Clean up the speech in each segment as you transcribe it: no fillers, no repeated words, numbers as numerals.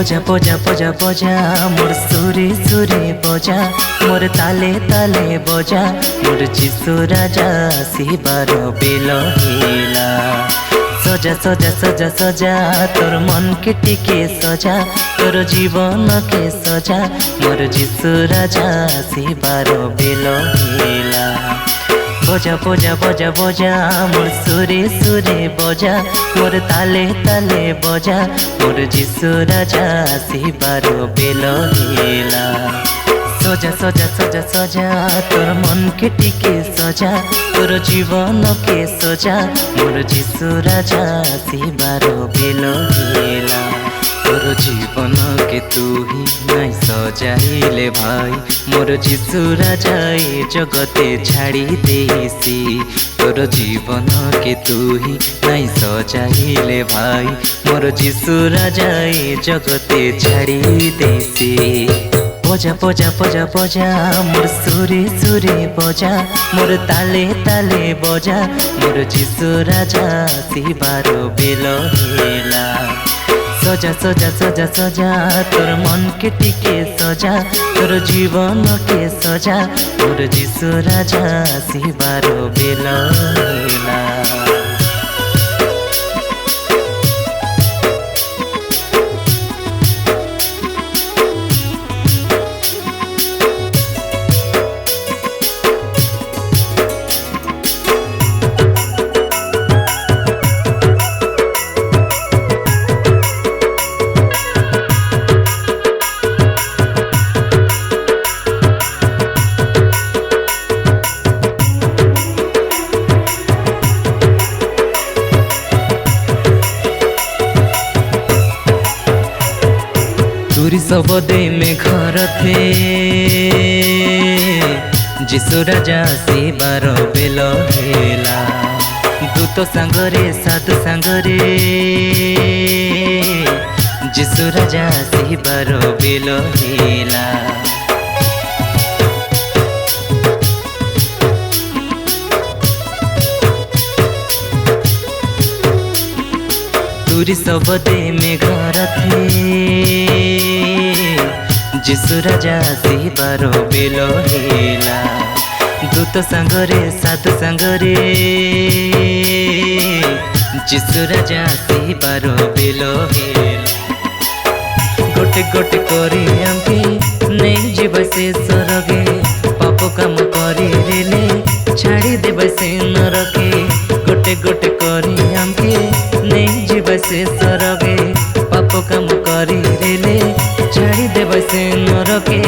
बजा बजा बजा बजा मोर सुरे सुरे बजा मोर ताले ताले बजा मोर जिसु राजा शिवार बेल हेला। सजा सजा सजा सजा तोर मन के टिके सजा तोर जीवन के सजा मोर जिसु राजा शिवार बेल हेला। बजा बजा बजा बजा मोर सुरे सुरे बजा मोर ताले ताले बजा मोर जिसु राजा शिवार बेल हेला। सजा सजा सजा सजा तोर मन के टिके सजा तोर जीवन के सजा मोर जिसु राजा शिवार बेल हेला। तोर जीवन के तू ही नहीं सजाइले भाई मोर जिसु राजा ए जगते छाड़ी देसी। तोर जीवन के तू ही नहीं सजाइले भाई मोर जिसु राजा ए जगते छाड़ी देसी। बजा बजा बजा बजा मोर सुरे सुरे बजा मोर ताले ताले बजा मोर जिसु राजा शिवार बेल हेला। सजा सजा सजा सजा तोर मन के टिके सजा तोर जीवन के सजा मोर जिसु राजा शिवार बेल हेला। तुरी सबदे में घर थे जिसु राजा शिवार बेल हेला। दूत सांगरे साधु सांगरे जिसु राजा शिवार बेल हेला। तुरी सबदे में घर थे जिसु राजा शिवार बेल हेला। दूत सांगरे साधु सांगरे जिसु राजा शिवार बेल हेला। गोटे गोटे करी आंके नहीं जीव से सरगे पाप काम करी रेले छाड़ी देव से नरके। गोटे गोटे करी आंके नहीं जीव से सरगे पाप काम करी रेले छाड़ी देव से नरके।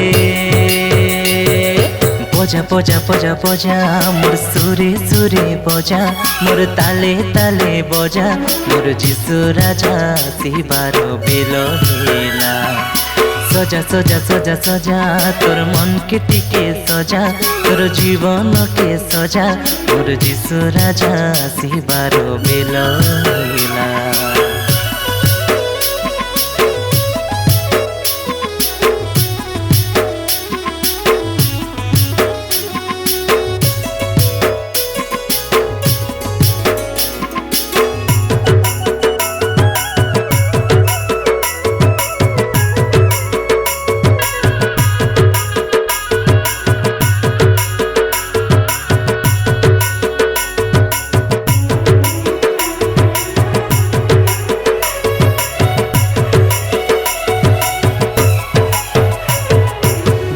बजा बजा बजा बजा मोर सुरे सुरे बजा मोर ताले ताले बजा मोर जिसु राजा शिवार बेल हेला। सजा सजा सजा सजा तोर मन के टिके सजा तोर जीवन के सजा मोर जिसु राजा शिवार बेल हेला।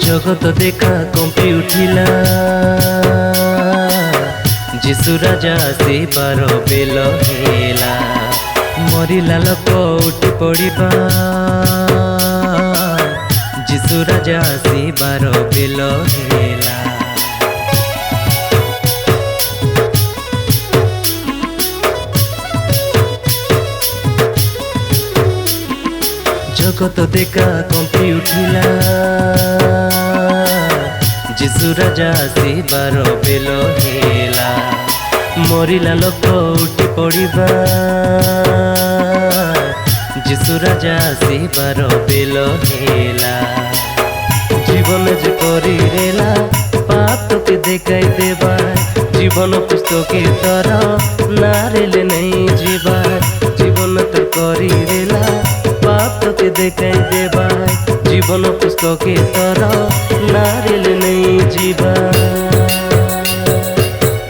जगत देखा कंपी उठिला जिसु राजा शिवार बेल हेला। मरिला लोक उठी पड़िबा जिसु राजा शिवार बेल हेला। जगत देखा कंपी उठिला जिसु राजा शिवार बेल हेला। मरिला लोक उठी पड़िबा जिसु राजा शिवार बेल हेला। जीवन जे करी रेला पाप के देखाई देवा जीवन पुस्तके तर नारेले नहीं जीवा जीवन तो करी रेला पाप তোকে দেখাই দেবাই জীবন পুস্তকে তোরা নারিল নেই জীবা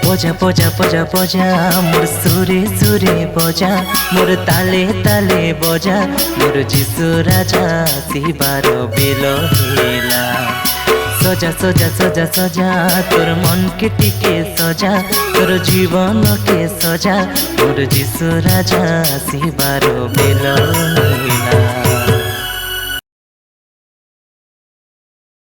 বজা বজা বজা বজা মোর সুরে সুরে বজা মোর তালে তালে বজা মোর যিশু রাজা শিবার বেল হেলা সজা সজা সজা সজা তোর মন के টিকে সজা তোর জীবন के সজা মোর যিশু রাজা শিবার বেল হেলা।